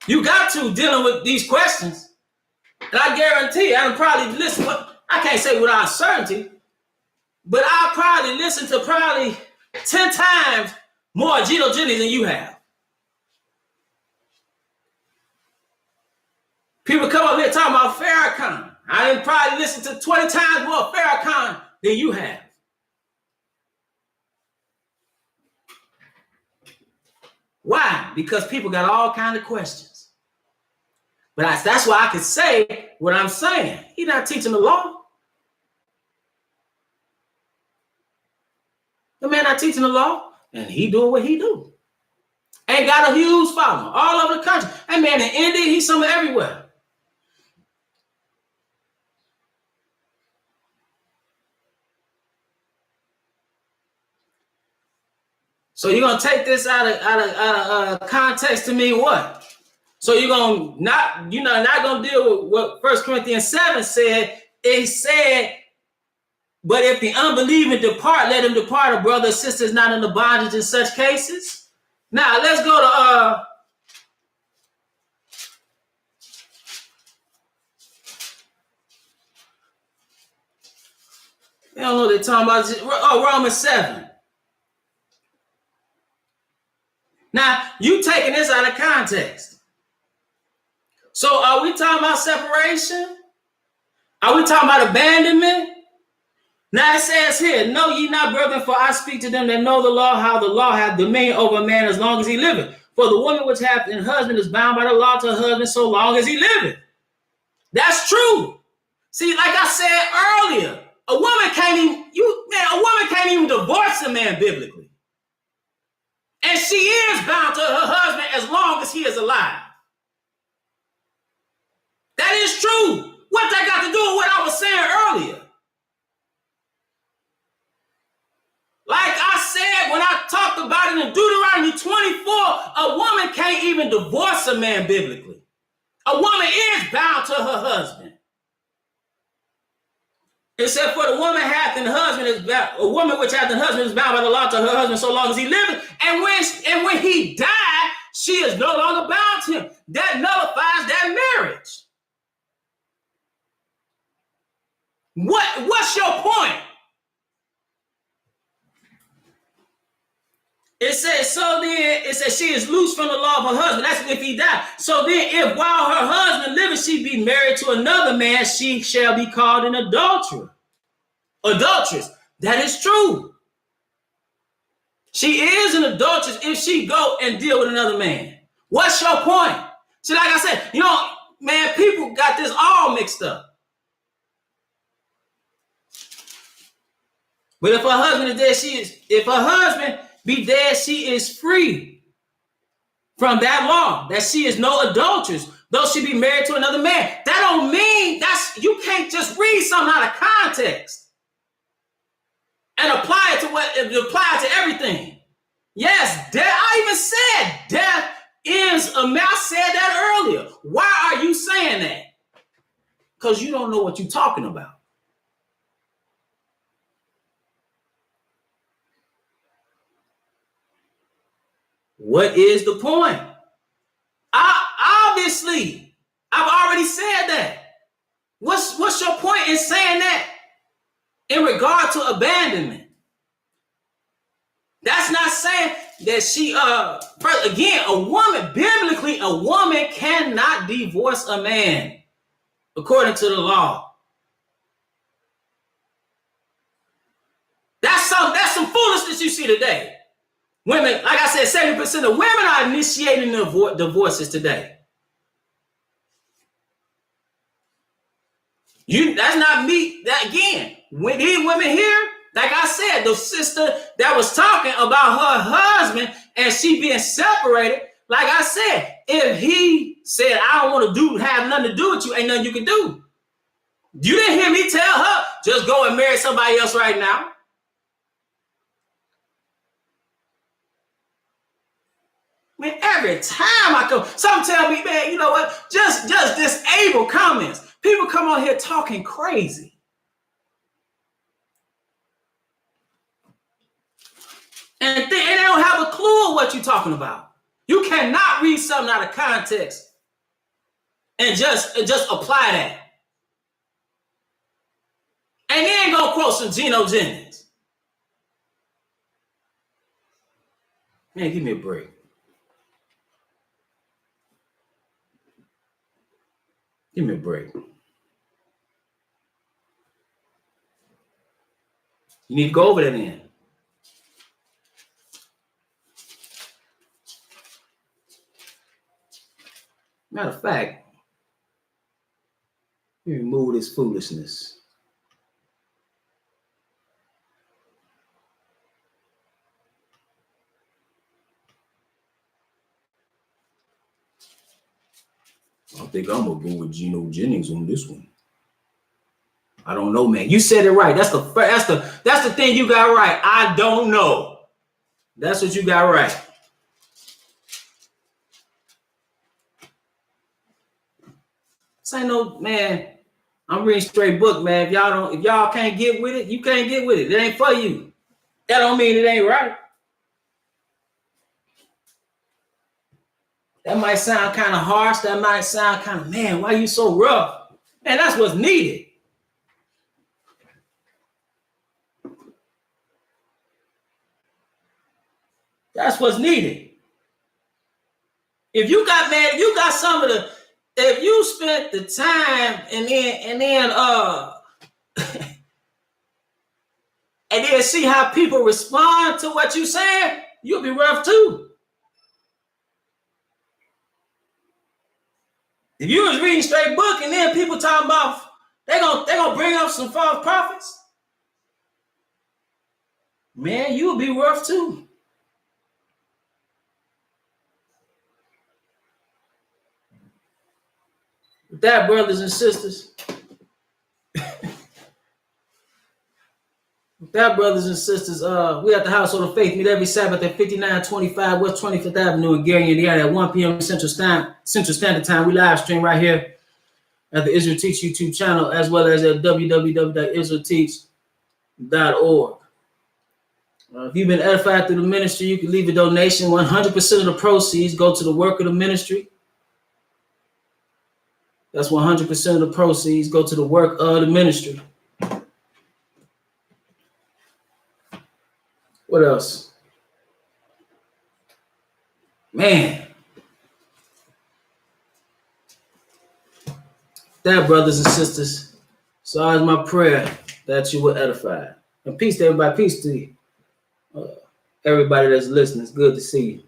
You got to dealing with these questions. And I guarantee you, I would probably listen. I can't say without certainty, but I'll probably listen to 10 times more Gino Jennings than you have. People come up here talking about Farrakhan. I didn't probably listen to 20 times more Farrakhan than you have. Why? Because people got all kinds of questions. But that's why I can say what I'm saying. He's not teaching the law. The man not teaching the law, and he doing what he do. Ain't got a huge following all over the country. Hey man, in India, he's somewhere everywhere. So you're gonna take this out of context to mean what? So you're not gonna deal with what 1 Corinthians 7 said. It said, but if the unbelieving depart, let him depart. A brother or sister is not in the bondage in such cases. Now let's go to I don't know what they're talking about. Romans 7. Now, you taking this out of context. So are we talking about separation? Are we talking about abandonment? Now it says here, know ye not, brethren, for I speak to them that know the law, how the law hath dominion over a man as long as he liveth. For the woman which hath an husband is bound by the law to her husband so long as he liveth. That's true. See, like I said earlier, a woman can't even divorce a man biblically. And she is bound to her husband as long as he is alive. That is true. What that got to do with what I was saying earlier? Like I said, when I talked about it in Deuteronomy 24, a woman can't even divorce a man biblically. A woman is bound to her husband. It said, for the woman hath an husband is bound, a woman which hath an husband is bound by the law to her husband so long as he liveth. And when he died, she is no longer bound to him. That nullifies that marriage. What's your point? It says she is loose from the law of her husband. That's if he died. So then if while her husband liveth, she be married to another man, she shall be called an adulterer. Adulteress. That is true. She is an adulteress if she go and deal with another man. What's your point? See, like I said, man, people got this all mixed up. But if her husband is dead, if her husband be dead, she is free from that law, that she is no adulteress, though she be married to another man. That don't mean you can't just read something out of context and apply it to everything. Yes, death. I even said death is a man. I said that earlier. Why are you saying that? Because you don't know what you're talking about. What is the point? Obviously, I've already said that. What's your point in saying that in regard to abandonment? That's not saying that she, again, biblically, a woman cannot divorce a man according to the law. That's some foolishness you see today. Women, like I said, 70% of women are initiating divorces today. That's not me. That again, when these women here, like I said, the sister that was talking about her husband and she being separated, like I said, if he said, I don't want to have nothing to do with you, ain't nothing you can do. You didn't hear me tell her, just go and marry somebody else right now. Man, every time I go, some tell me, man, you know what? Just disable comments. People come on here talking crazy. And they don't have a clue of what you're talking about. You cannot read something out of context and just apply that. And then go quote some Geno Jennings. Man, give me a break. Give me a break. You need to go over that then. Matter of fact, let me remove this foolishness. I think I'm gonna go with Geno Jennings on this one. I don't know, man. You said it right. That's the thing you got right. I don't know. That's what you got right. This ain't no, man. I'm reading straight book, man. If y'all can't get with it, you can't get with it. It ain't for you. That don't mean it ain't right. That might sound kind of harsh. That might sound kind of, man, why you so rough? Man, that's what's needed. That's what's needed. If you got some of the, if you spent the time and then see how people respond to what you saying, you'll be rough too. If you was reading straight book and then people talking about they gonna bring up some false prophets, man, you'll be rough too. With that, brothers and sisters, we at the Household of Faith meet every Sabbath at 5925 West 25th Avenue in Gary, Indiana at 1 p.m. Central Standard Time. We live stream right here at the Israel Teach YouTube channel, as well as at www.israelteach.org. If you've been edified through the ministry, you can leave a donation. 100% of the proceeds go to the work of the ministry. That's 100% of the proceeds go to the work of the ministry. What else? Man. That, brothers and sisters, so it's my prayer that you were edified. And peace to everybody. Peace to you. Everybody that's listening. It's good to see you.